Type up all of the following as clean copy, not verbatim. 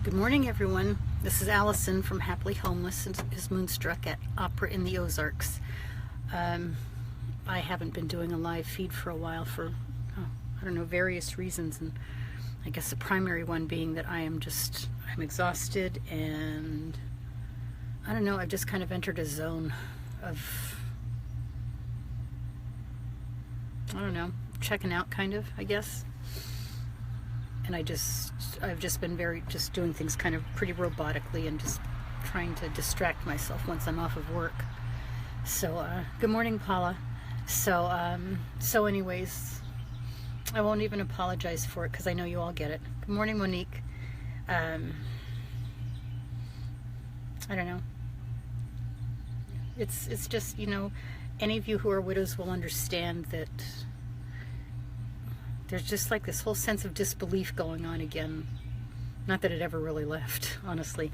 Good morning, everyone. This is Allison from Happily Homeless is Moonstruck at Opera in the Ozarks. I haven't been doing a live feed for a while for, I don't know, various reasons, and I guess the primary one being that I'm exhausted, and I don't know, I've just kind of entered a zone of, I don't know, checking out kind of, I guess. And I've just been doing things kind of pretty robotically and just trying to distract myself once I'm off of work. So, good morning, Paula. So anyways, I won't even apologize for it because I know you all get it. Good morning, Monique. I don't know. It's just, you know, any of you who are widows will understand that there's just like this whole sense of disbelief going on again. Not that it ever really left, honestly.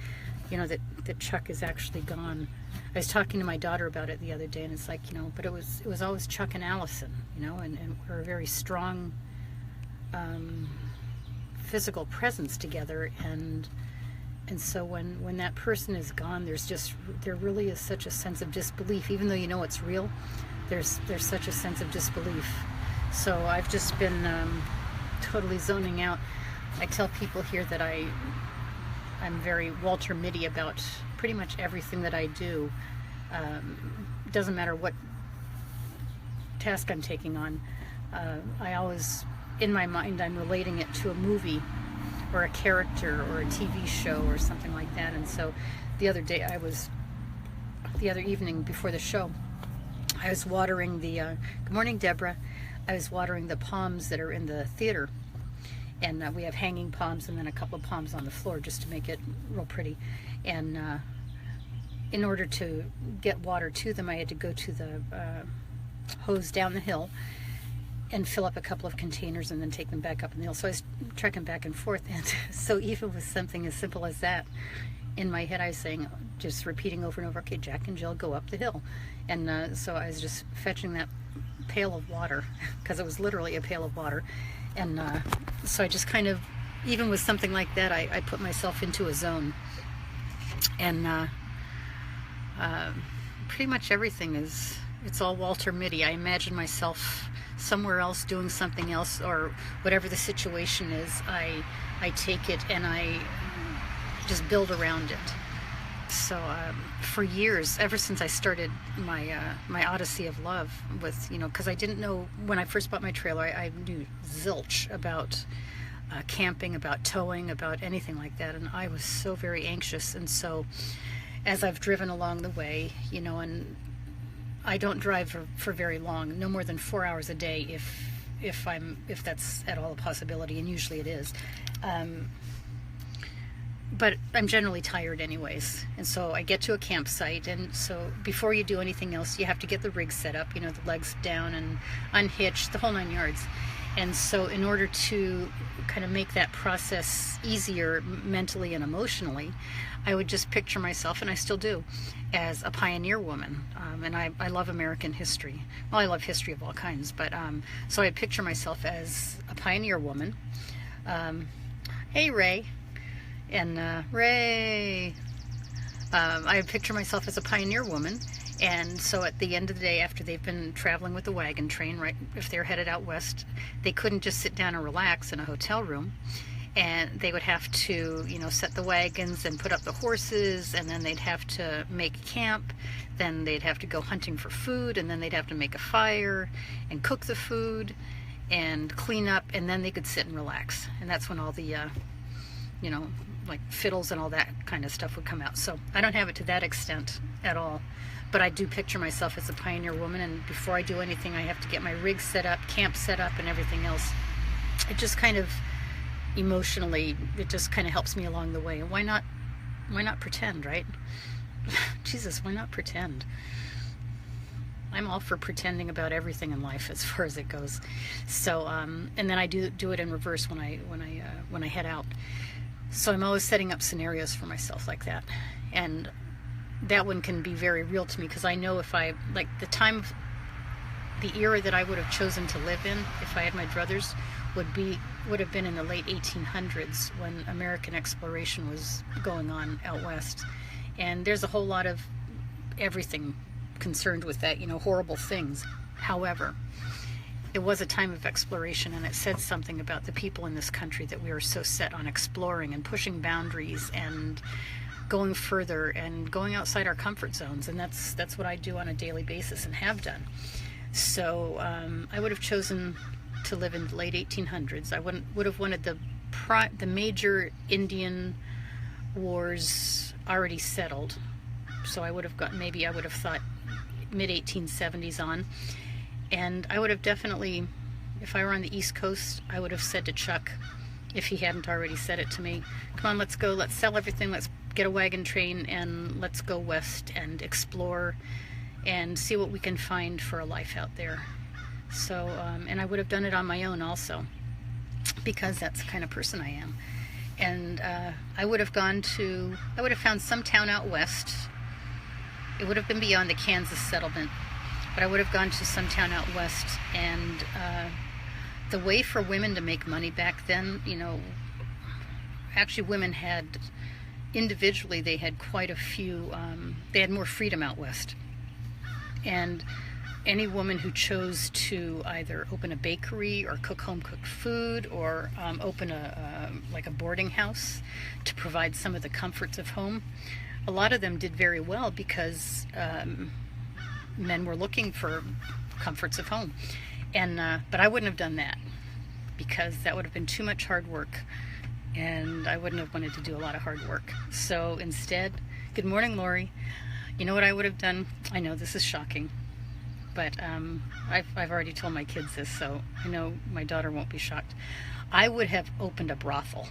You know, that Chuck is actually gone. I was talking to my daughter about it the other day, and it's like, you know, but it was always Chuck and Allison, you know, and we're a very strong physical presence together, and so when that person is gone, there really is such a sense of disbelief. Even though you know it's real, there's such a sense of disbelief. So I've just been totally zoning out. I tell people here that I'm very Walter Mitty about pretty much everything that I do. Doesn't matter what task I'm taking on. I always, in my mind, I'm relating it to a movie or a character or a TV show or something like that. And so the other evening before the show, I was watering the, good morning, Deborah. I was watering the palms that are in the theater, and we have hanging palms and then a couple of palms on the floor just to make it real pretty. And in order to get water to them, I had to go to the hose down the hill and fill up a couple of containers and then take them back up the hill. So I was trekking back and forth, and so even with something as simple as that, in my head I was saying, just repeating over and over, okay, Jack and Jill go up the hill. And so I was just fetching that pail of water, because it was literally a pail of water. And so I just kind of, even with something like that, I put myself into a zone. And pretty much everything it's all Walter Mitty. I imagine myself somewhere else doing something else, or whatever the situation is, I take it and I just build around it. So for years, ever since I started my odyssey of love with, you know, because I didn't know, when I first bought my trailer, I knew zilch about camping, about towing, about anything like that, and I was so very anxious. And so as I've driven along the way, you know, and I don't drive for very long, no more than 4 hours a day if that's at all a possibility, and usually it is. But I'm generally tired anyways, and so I get to a campsite, and so before you do anything else, you have to get the rig set up, you know, the legs down and unhitched, the whole 9 yards. And so in order to kind of make that process easier mentally and emotionally, I would just picture myself, and I still do, as a pioneer woman. And I love American history. Well, I love history of all kinds, but so I picture myself as a pioneer woman. Hey, Ray. And Ray, I picture myself as a pioneer woman, and so at the end of the day, after they've been traveling with the wagon train, right, if they're headed out west, they couldn't just sit down and relax in a hotel room, and they would have to, you know, set the wagons and put up the horses, and then they'd have to make camp, then they'd have to go hunting for food, and then they'd have to make a fire and cook the food and clean up, and then they could sit and relax. And that's when all the you know, like fiddles and all that kind of stuff would come out. So I don't have it to that extent at all, but I do picture myself as a pioneer woman, and before I do anything, I have to get my rig set up, camp set up, and everything else. It just kind of emotionally, it just kind of helps me along the way. And why not pretend, right? Jesus, why not pretend? I'm all for pretending about everything in life as far as it goes. So and then I do it in reverse when I head out. So I'm always setting up scenarios for myself like that, and that one can be very real to me, because I know if I, like, the era that I would have chosen to live in if I had my druthers would have been in the late 1800s when American exploration was going on out west. And there's a whole lot of everything concerned with that, horrible things. However, it was a time of exploration, and it said something about the people in this country that we are so set on exploring and pushing boundaries and going further and going outside our comfort zones. And that's what I do on a daily basis and have done. So I would have chosen to live in the late 1800s. I would have wanted the major Indian wars already settled. So I would have thought mid 1870s on. And I would have definitely, if I were on the East Coast, I would have said to Chuck, if he hadn't already said it to me, come on, let's go, let's sell everything, let's get a wagon train, and let's go west and explore and see what we can find for a life out there. So, and I would have done it on my own also, because that's the kind of person I am. And I would have found some town out west. It would have been beyond the Kansas settlement, but I would have gone to some town out west. And the way for women to make money back then, actually women had, individually, they had quite a few, they had more freedom out west. And any woman who chose to either open a bakery or cook home-cooked food or open a boarding house to provide some of the comforts of home, a lot of them did very well because men were looking for comforts of home. And but I wouldn't have done that, because that would have been too much hard work, and I wouldn't have wanted to do a lot of hard work. So instead, good morning, Lori. You know what I would have done? I know this is shocking, but I've already told my kids this, so I know my daughter won't be shocked. I would have opened a brothel,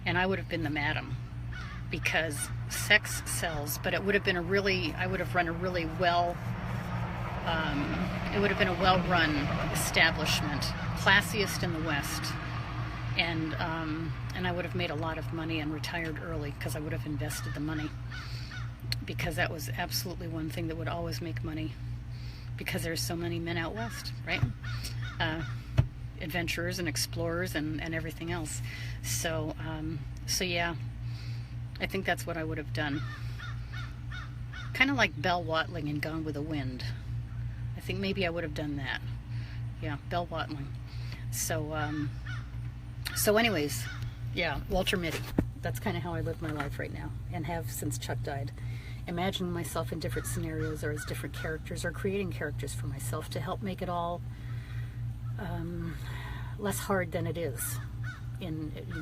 and I would have been the madam, because sex sells, but it would have been I would have run a really it would have been a well-run establishment, classiest in the West, and I would have made a lot of money and retired early because I would have invested the money, because that was absolutely one thing that would always make money, because there's so many men out west, right? Adventurers and explorers and everything else. So yeah, I think that's what I would have done. Kind of like Belle Watling in Gone with the Wind. I think maybe I would have done that. Yeah, Belle Watling. So anyways, yeah, Walter Mitty. That's kind of how I live my life right now, and have since Chuck died. Imagining myself in different scenarios or as different characters, or creating characters for myself to help make it all less hard than it is,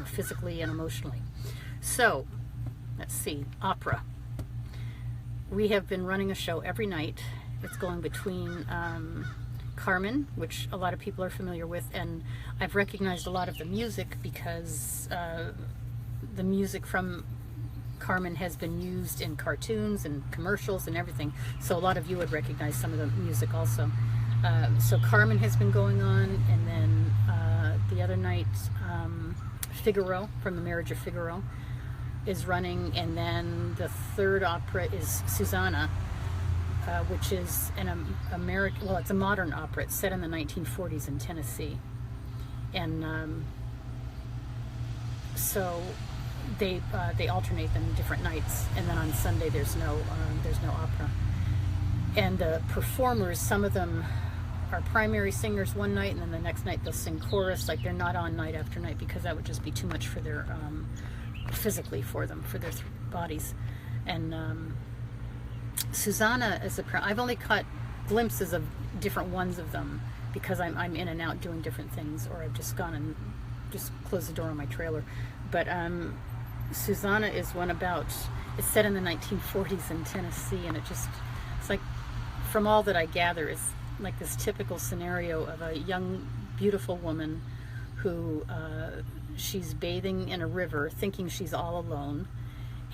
physically and emotionally. So, let's see, opera. We have been running a show every night. It's going between Carmen, which a lot of people are familiar with, and I've recognized a lot of the music because the music from Carmen has been used in cartoons and commercials and everything, so a lot of you would recognize some of the music also. So Carmen has been going on, and then the other night Figaro, from The Marriage of Figaro, is running, and then the third opera is Susanna, which is an it's a modern opera. It's set in the 1940s in Tennessee, and so they alternate them different nights, and then on Sunday there's no opera. And the performers, some of them are primary singers one night, and then the next night they'll sing chorus. Like, they're not on night after night, because that would just be too much for their physically for them, for their bodies. And Susanna is I've only caught glimpses of different ones of them, because I'm in and out doing different things, or I've just gone and just closed the door on my trailer. But Susanna is one about, it's set in the 1940s in Tennessee, and it's like, from all that I gather, it's like this typical scenario of a young, beautiful woman who she's bathing in a river, thinking she's all alone,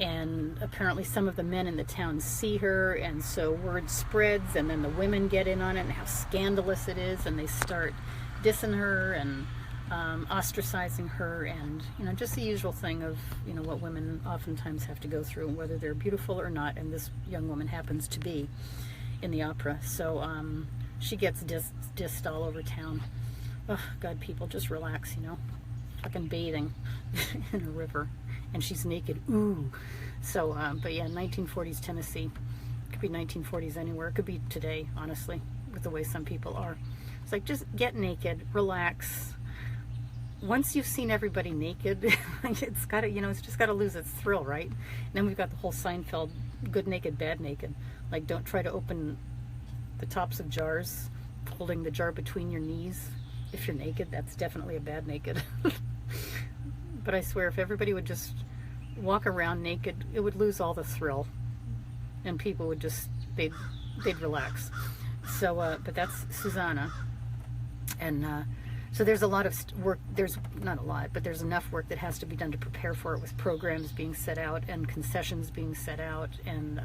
and apparently some of the men in the town see her, and so word spreads, and then the women get in on it, and how scandalous it is, and they start dissing her and ostracizing her, and just the usual thing of what women oftentimes have to go through, whether they're beautiful or not, and this young woman happens to be in the opera. So she gets dissed all over town Oh, God, people, just relax, you know. Fucking bathing in a river. And she's naked. Ooh. So, but yeah, 1940s Tennessee. It could be 1940s anywhere. It could be today, honestly, with the way some people are. It's like, just get naked, relax. Once you've seen everybody naked, it's got to, you know, it's just got to lose its thrill, right? And then we've got the whole Seinfeld, good naked, bad naked. Like, don't try to open the tops of jars, holding the jar between your knees. If you're naked, that's definitely a bad naked. But I swear, if everybody would just walk around naked, it would lose all the thrill, and people would just, they'd relax. So, but that's Susanna, and so there's a lot of work. There's not a lot, but there's enough work that has to be done to prepare for it, with programs being set out and concessions being set out, and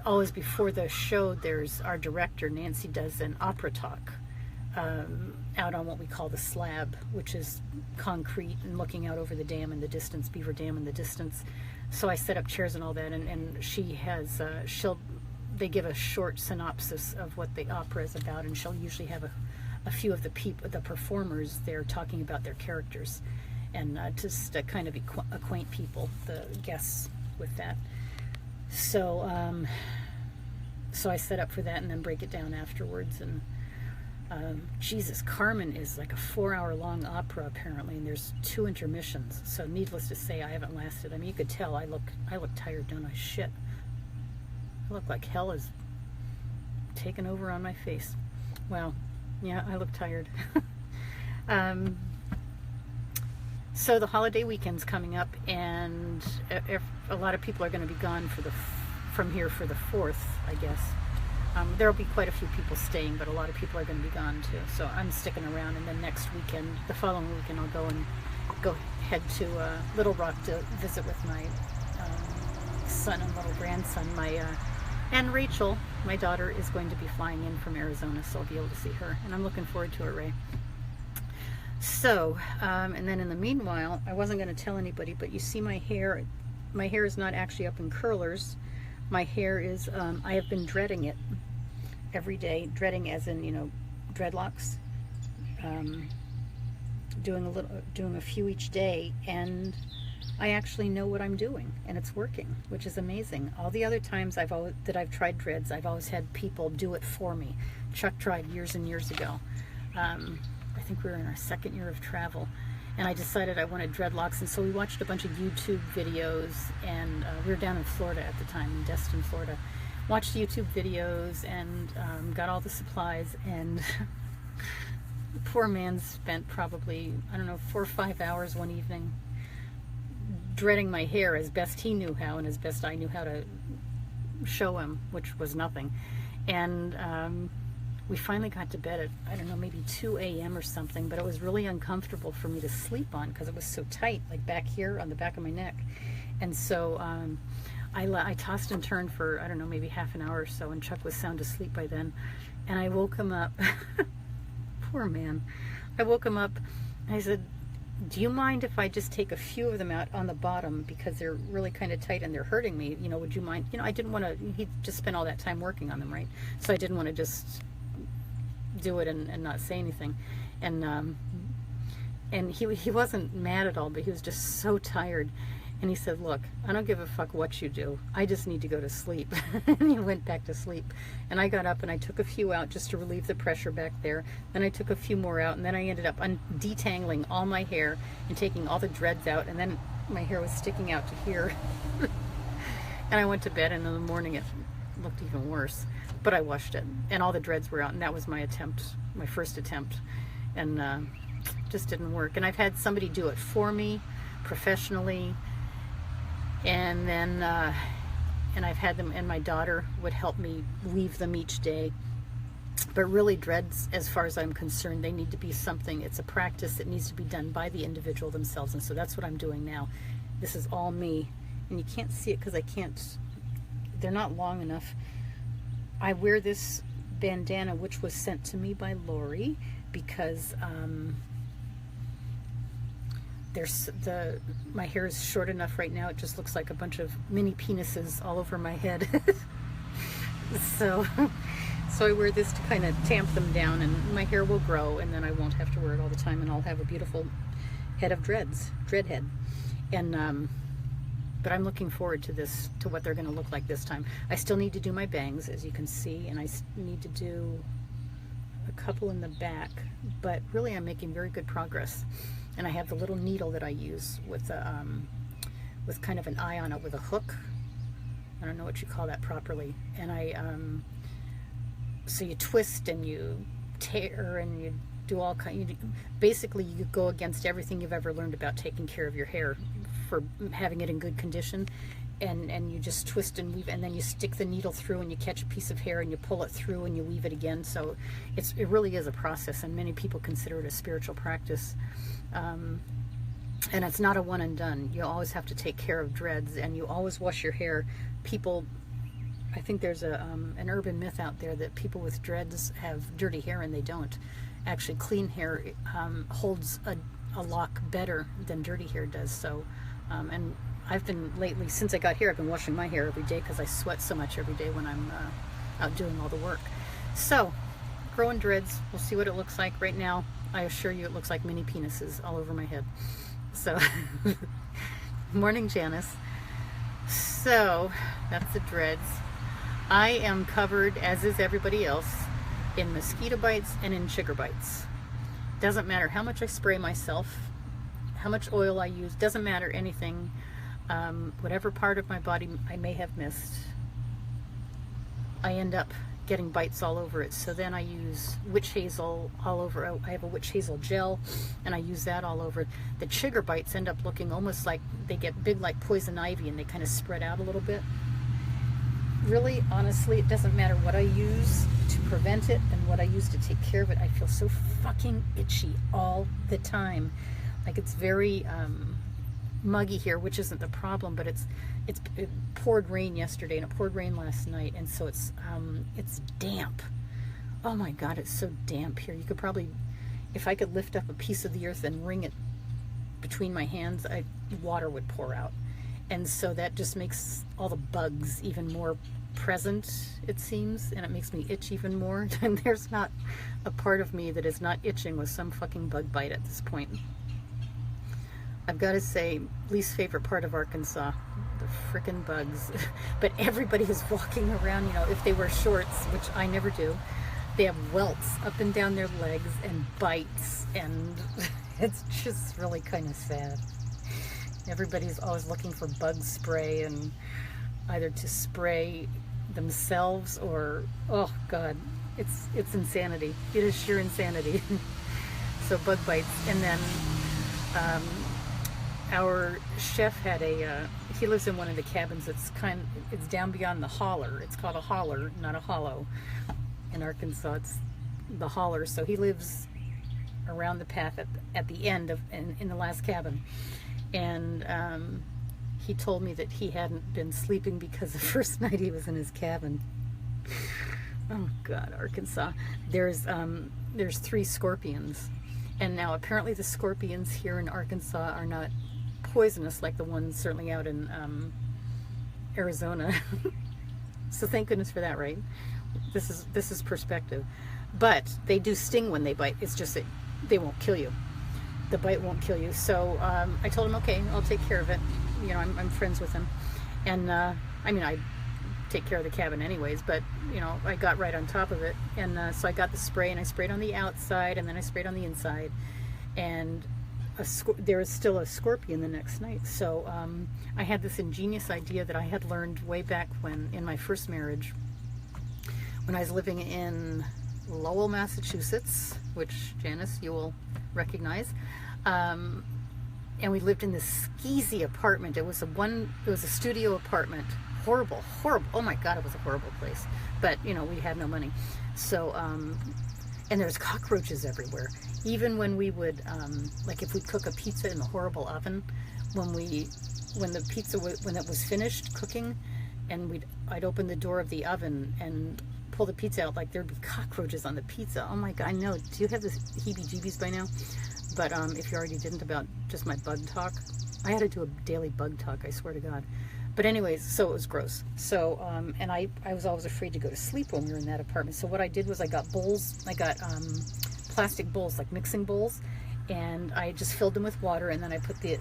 always before the show, there's our director Nancy does an opera talk. Out on what we call the slab, which is concrete and looking out over the dam in the distance, Beaver Dam in the distance. So I set up chairs and all that, and she has, they give a short synopsis of what the opera is about, and she'll usually have a few of the performers there talking about their characters, and just to kind of acquaint people, the guests, with that. So, so I set up for that and then break it down afterwards, and Jesus, Carmen is like a 4-hour-long opera apparently, and there's 2 intermissions. So needless to say, I haven't lasted. I mean, you could tell I look tired, don't I? Shit, I look like hell is taken over on my face. Well, yeah, I look tired. So the holiday weekend's coming up, and a lot of people are going to be gone from here for the 4th, I guess. There'll be quite a few people staying, but a lot of people are going to be gone too. So I'm sticking around, and then next weekend, the following weekend, I'll go head to Little Rock to visit with my son and little grandson. And Rachel, my daughter, is going to be flying in from Arizona, so I'll be able to see her, and I'm looking forward to it, Ray. So, and then in the meanwhile, I wasn't going to tell anybody, but you see my hair. My hair is not actually up in curlers. My hair is, I have been dreading it every day, dreading as in, you know, dreadlocks, doing a few each day, and I actually know what I'm doing, and it's working, which is amazing. All the other times that I've tried dreads, I've always had people do it for me. Chuck tried years and years ago. I think we were in our 2nd year of travel, and I decided I wanted dreadlocks, and so we watched a bunch of YouTube videos, and we were down in Florida at the time, in Destin, Florida. Watched YouTube videos and got all the supplies, and the poor man spent probably, I don't know, 4 or 5 hours one evening dreading my hair as best he knew how, and as best I knew how to show him, which was nothing. And we finally got to bed at, I don't know, maybe 2 a.m. or something, but it was really uncomfortable for me to sleep on because it was so tight, like back here on the back of my neck. And so I tossed and turned for, I don't know, maybe half an hour or so, and Chuck was sound asleep by then. And I woke him up. Poor man. I woke him up, and I said, do you mind if I just take a few of them out on the bottom, because they're really kind of tight and they're hurting me? You know, would you mind? You know, I didn't want to, he just spent all that time working on them, right? So I didn't want to just do it and not say anything. And he wasn't mad at all, but he was just so tired. And he said, look, I don't give a fuck what you do. I just need to go to sleep. And he went back to sleep. And I got up and I took a few out just to relieve the pressure back there. Then I took a few more out, and then I ended up detangling all my hair and taking all the dreads out. And then my hair was sticking out to here. And I went to bed, and in the morning it looked even worse. But I washed it, and all the dreads were out, and that was my attempt, my first attempt. And just didn't work. And I've had somebody do it for me professionally. And then, and I've had them, and my daughter would help me weave them each day. But really, dreads, as far as I'm concerned, they need to be something, it's a practice that needs to be done by the individual themselves. And so that's what I'm doing now. This is all me. And you can't see it because I can't, they're not long enough. I wear this bandana, which was sent to me by Lori, because my hair is short enough right now, it just looks like a bunch of mini penises all over my head. So So I wear this to kind of tamp them down, and my hair will grow, and then I won't have to wear it all the time, and I'll have a beautiful head of dreads, dread head. And but I'm looking forward to this, to what they're going to look like this time. I still need to do my bangs, as you can see, and I need to do a couple in the back, but really I'm making very good progress. And I have the little needle that I use with kind of an eye on it with a hook. I don't know what you call that properly. And so you twist and you tear and you do all kind. Basically, you go against everything you've ever learned about taking care of your hair for having it in good condition. And you just twist and weave, and then you stick the needle through and you catch a piece of hair and you pull it through and you weave it again. So it really is a process, and many people consider it a spiritual practice. And it's not a one and done. You always have to take care of dreads, and you always wash your hair. People, I think there's an urban myth out there that people with dreads have dirty hair, and they don't. Actually, clean hair holds a lock better than dirty hair does. So, and I've been lately, since I got here, I've been washing my hair every day because I sweat so much every day when I'm out doing all the work. So, growing dreads, we'll see what it looks like. Right now, I assure you it looks like mini penises all over my head. So, morning, Janice. So, that's the dreads. I am covered, as is everybody else, in mosquito bites and in chigger bites. Doesn't matter how much I spray myself, how much oil I use, doesn't matter anything. Whatever part of my body I may have missed, I end up getting bites all over it. So then I use witch hazel all over. I have a witch hazel gel, and I use that all over. The chigger bites end up looking almost like they get big like poison ivy, and they kind of spread out a little bit. Really, honestly, it doesn't matter what I use to prevent it and what I use to take care of it. I feel so fucking itchy all the time. Like, it's very muggy here, which isn't the problem, but it poured rain yesterday and it poured rain last night, and so it's damp. Oh my God, it's so damp here. You could probably, if I could lift up a piece of the earth and wring it between my hands, water would pour out. And so that just makes all the bugs even more present, it seems, and it makes me itch even more. And there's not a part of me that is not itching with some fucking bug bite at this point. I've got to say, least favorite part of Arkansas, the frickin' bugs. But everybody is walking around, you know, if they wear shorts, which I never do, they have welts up and down their legs and bites, and it's just really kind of sad. Everybody's always looking for bug spray, and either to spray themselves or, oh God, it's insanity. It is sheer insanity. So bug bites. And then our chef had he lives in one of the cabins it's down beyond the holler. It's called a holler, not a hollow. In Arkansas, it's the holler. So he lives around the path at the end of, in the last cabin. And he told me that he hadn't been sleeping because the first night he was in his cabin. Oh God, Arkansas. There's 3 scorpions, and now apparently the scorpions here in Arkansas are not poisonous like the ones certainly out in Arizona. So thank goodness for that, right? This is perspective. But they do sting when they bite. It's just that they won't kill you. The bite won't kill you. So I told him, okay, I'll take care of it. You know, I'm friends with him. And I mean, I take care of the cabin anyways, but you know, I got right on top of it. And so I got the spray, and I sprayed on the outside, and then I sprayed on the inside. And there was still a scorpion the next night. So I had this ingenious idea that I had learned way back when, in my first marriage, when I was living in Lowell, Massachusetts, which, Janice, you will recognize. And we lived in this skeezy apartment. It was a studio apartment. Horrible. Oh my God, it was a horrible place. But, you know, we had no money. So, and there's cockroaches everywhere. Even when we would, like if we'd cook a pizza in the horrible oven, when the pizza, when it was finished cooking, and I'd open the door of the oven and pull the pizza out, like there'd be cockroaches on the pizza. Oh my God, I know. Do you have this heebie-jeebies by now? But if you already didn't about just my bug talk, I had to do a daily bug talk, I swear to God. But anyways, so it was gross. So, and I was always afraid to go to sleep when we were in that apartment. So what I did was I got bowls, I got plastic bowls, like mixing bowls, and I just filled them with water, and then I put the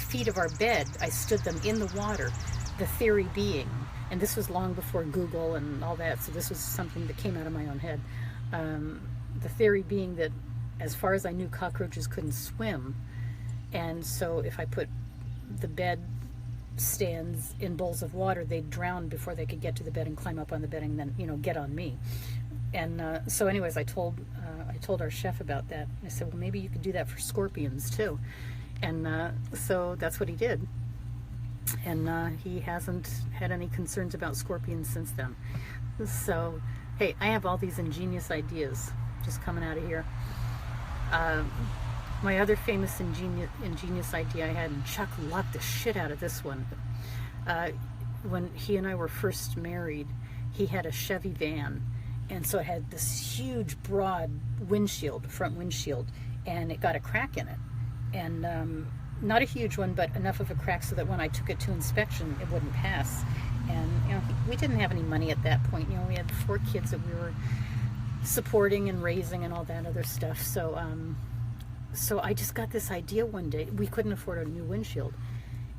feet of our bed, I stood them in the water. The theory being, and this was long before Google and all that, so this was something that came out of my own head. The theory being that as far as I knew, cockroaches couldn't swim, and so if I put the bed stands in bowls of water, they'd drown before they could get to the bed and climb up on the bed and then, you know, get on me. And so anyways, I told our chef about that. I said, well, maybe you could do that for scorpions too. And so that's what he did. And he hasn't had any concerns about scorpions since then. So, hey, I have all these ingenious ideas just coming out of here. My other famous ingenious idea I had, and Chuck loved the shit out of this one. When he and I were first married, he had a Chevy van, and so it had this huge, broad windshield, front windshield, and it got a crack in it. And not a huge one, but enough of a crack so that when I took it to inspection, it wouldn't pass. And, you know, we didn't have any money at that point. You know, we had 4 kids that we were supporting and raising and all that other stuff. So, so I just got this idea one day. We couldn't afford a new windshield.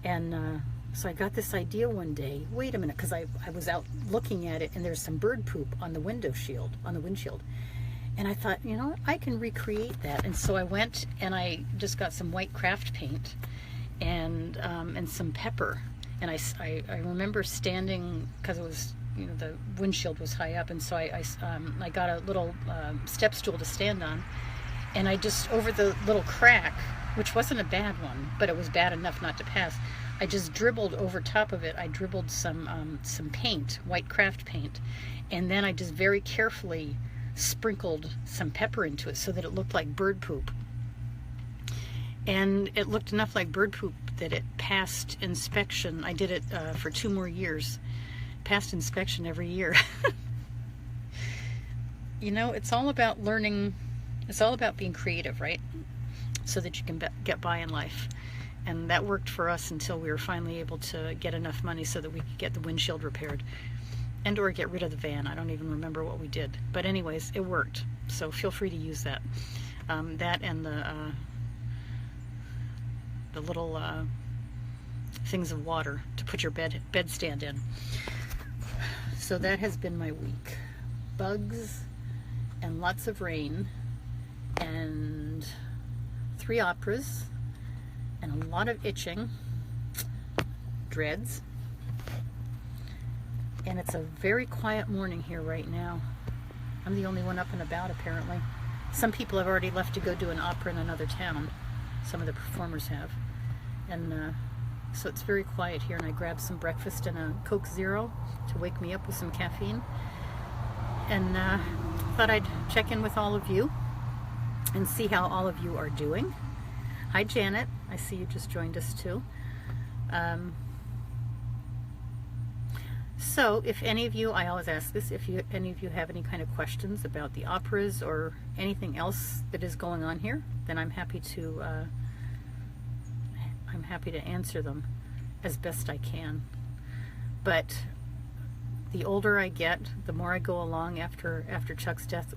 And so I got this idea one day. Wait a minute, because I was out looking at it, and there's some bird poop on the windshield. And I thought, you know, I can recreate that. And so I went and I just got some white craft paint and some pepper. And I remember standing, because it was, you know, the windshield was high up, and so I got a little step stool to stand on. And I just, over the little crack, which wasn't a bad one, but it was bad enough not to pass, I just dribbled over top of it. I dribbled some paint, white craft paint, and then I just very carefully sprinkled some pepper into it so that it looked like bird poop. And it looked enough like bird poop that it passed inspection. I did it for 2 more years. Passed inspection every year. You know, it's all about learning. It's all about being creative, right? So that you can get by in life. And that worked for us until we were finally able to get enough money so that we could get the windshield repaired. And or get rid of the van. I don't even remember what we did. But anyways, it worked. So feel free to use that. That and the little things of water to put your bed stand in. So that has been my week. Bugs and lots of rain and 3 operas and a lot of itching, dreads. And it's a very quiet morning here right now. I'm the only one up and about, apparently. Some people have already left to go do an opera in another town. Some of the performers have. And so it's very quiet here, and I grabbed some breakfast and a Coke Zero to wake me up with some caffeine. And thought I'd check in with all of you and see how all of you are doing. Hi, Janet. I see you just joined us, too. So if any of you, I always ask this, if any of you have any kind of questions about the operas or anything else that is going on here, then I'm happy to answer them as best I can. But the older I get, the more I go along after Chuck's death,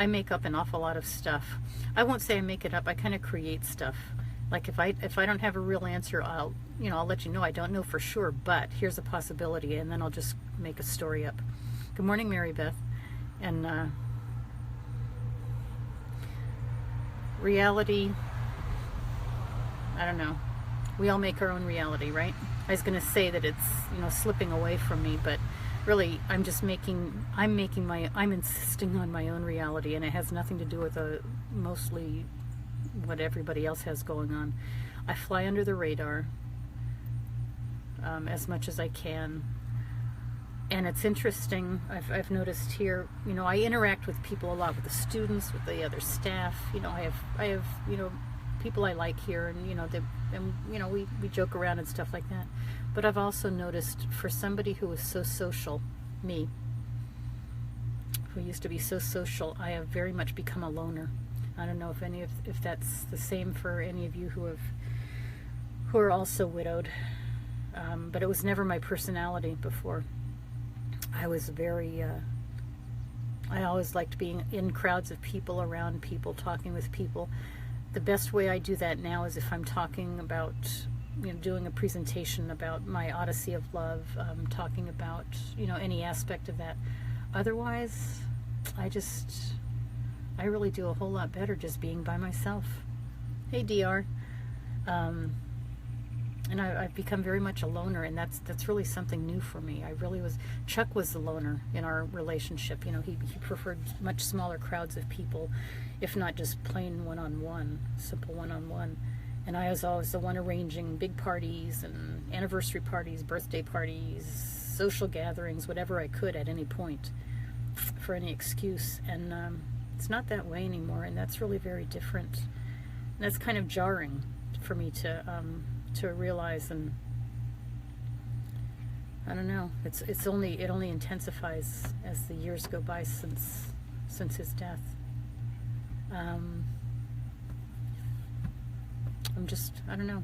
I make up an awful lot of stuff. I won't say I make it up, I kind of create stuff. Like if I don't have a real answer, I'll let you know. I don't know for sure, but here's a possibility, and then I'll just make a story up. Good morning, Mary Beth. And reality, I don't know. We all make our own reality, right? I was going to say that it's, slipping away from me, but really I'm insisting on my own reality, and it has nothing to do with mostly what everybody else has going on. I fly under the radar as much as I can, and it's interesting. I've noticed here, I interact with people a lot, with the students, with the other staff. I have people I like here, and we joke around and stuff like that. But I've also noticed, for somebody who is so social, me, who used to be so social, I have very much become a loner. I don't know if that's the same for any of you who are also widowed. but it was never my personality before. I was very, I always liked being in crowds of people, around people, talking with people. The best way I do that now is if I'm talking about, doing a presentation about my Odyssey of Love, talking about, any aspect of that. Otherwise, I really do a whole lot better just being by myself. Hey, DR. And I've become very much a loner, and that's really something new for me. Chuck was the loner in our relationship. He preferred much smaller crowds of people, if not just plain one-on-one, simple one-on-one. And I was always the one arranging big parties and anniversary parties, birthday parties, social gatherings, whatever I could at any point for any excuse. And it's not that way anymore, and that's really very different. And that's kind of jarring for me to realize, and I don't know. It only intensifies as the years go by since his death. I don't know.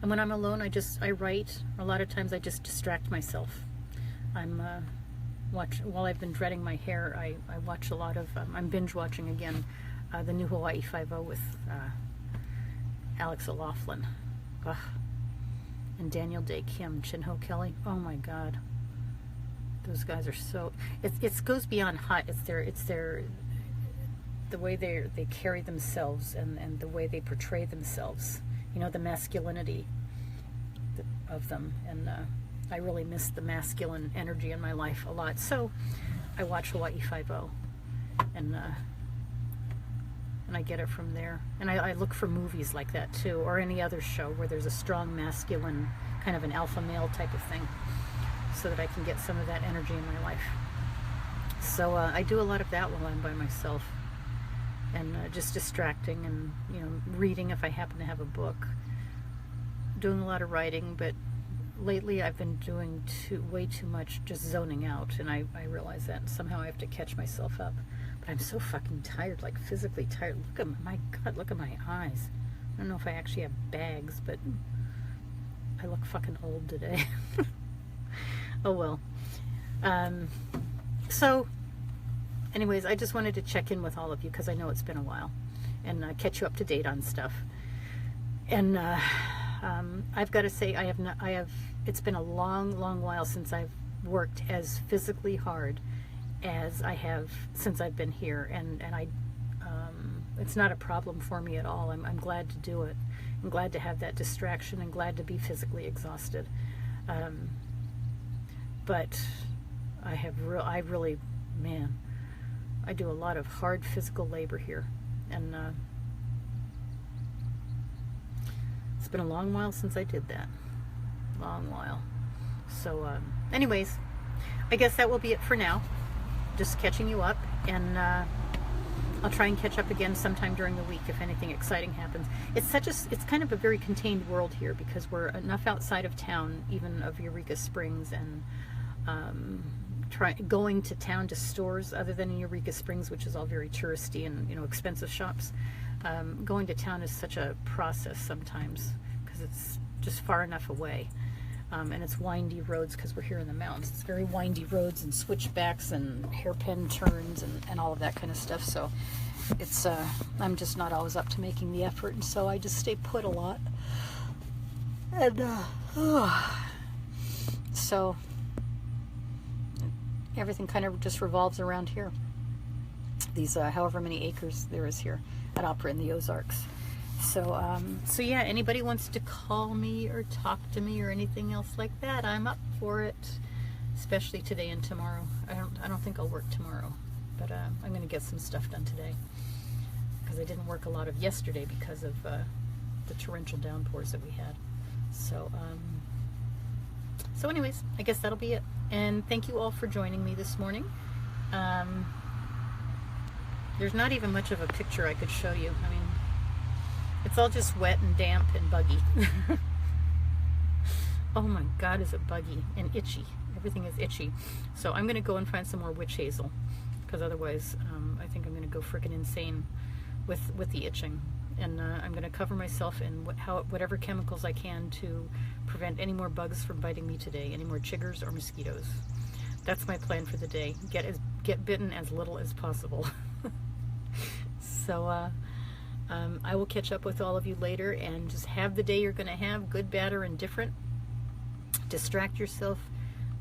And when I'm alone, I write. A lot of times I just distract myself. While I've been dreading my hair, I watch a lot of, I'm binge watching again, the new Hawaii Five-0 with Alex O'Loughlin. Ugh. And Daniel Day Kim, Chin-Ho Kelly. Oh my God. Those guys are so, it goes beyond hot. It's their the way they carry themselves and the way they portray themselves. The masculinity of them. And I really miss the masculine energy in my life a lot. So I watch Hawaii Five-0, and I get it from there. And I look for movies like that too, or any other show where there's a strong masculine, kind of an alpha male type of thing, so that I can get some of that energy in my life. So I do a lot of that while I'm by myself, and just distracting, and reading if I happen to have a book. Doing a lot of writing, but lately I've been doing way too much just zoning out, and I realize that, and somehow I have to catch myself up. But I'm so fucking tired, like physically tired. My God, look at my eyes. I don't know if I actually have bags, but I look fucking old today. Oh well. So anyways, I just wanted to check in with all of you because I know it's been a while, and catch you up to date on stuff. And I've got to say, it's been a long while since I've worked as physically hard as I have since I've been here, and it's not a problem for me at all. I'm glad to do it. I'm glad to have that distraction, and glad to be physically exhausted. But I really, man, I do a lot of hard physical labor here, and it's been a long while since I did that. Long while. So anyways, I guess that will be it for now. Just catching you up, and I'll try and catch up again sometime during the week if anything exciting happens. It's kind of a very contained world here, because we're enough outside of town, even of Eureka Springs, and going to town to stores other than in Eureka Springs, which is all very touristy and expensive shops. Going to town is such a process sometimes, because it's just far enough away. And it's windy roads, because we're here in the mountains. It's very windy roads and switchbacks and hairpin turns and all of that kind of stuff. So it's I'm just not always up to making the effort, and so I just stay put a lot. And so everything kind of just revolves around here. These however many acres there is here at Opera in the Ozarks. So yeah, anybody wants to call me or talk to me or anything else like that, I'm up for it. Especially today and tomorrow. I don't think I'll work tomorrow, but I'm going to get some stuff done today, because I didn't work a lot of yesterday because of the torrential downpours that we had. So anyways, I guess that'll be it. And thank you all for joining me this morning. There's not even much of a picture I could show you. I mean, it's all just wet and damp and buggy. Oh my God, is it buggy and itchy. Everything is itchy. So I'm going to go and find some more witch hazel, because otherwise I think I'm going to go freaking insane with the itching. And I'm going to cover myself in whatever chemicals I can to prevent any more bugs from biting me today, any more chiggers or mosquitoes. That's my plan for the day. Get bitten as little as possible. So I will catch up with all of you later, and just have the day you're going to have, good, bad, or indifferent. Distract yourself,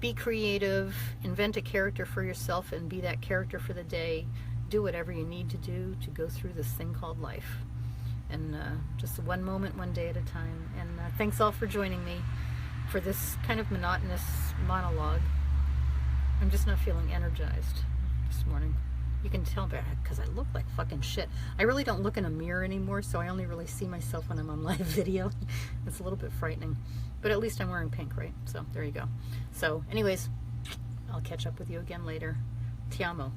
be creative, invent a character for yourself and be that character for the day. Do whatever you need to do to go through this thing called life. And just one moment, one day at a time. And thanks all for joining me for this kind of monotonous monologue. I'm just not feeling energized this morning. You can tell because I look like fucking shit. I really don't look in a mirror anymore, so I only really see myself when I'm on live video. It's a little bit frightening. But at least I'm wearing pink, right? So there you go. So anyways, I'll catch up with you again later. Ti amo.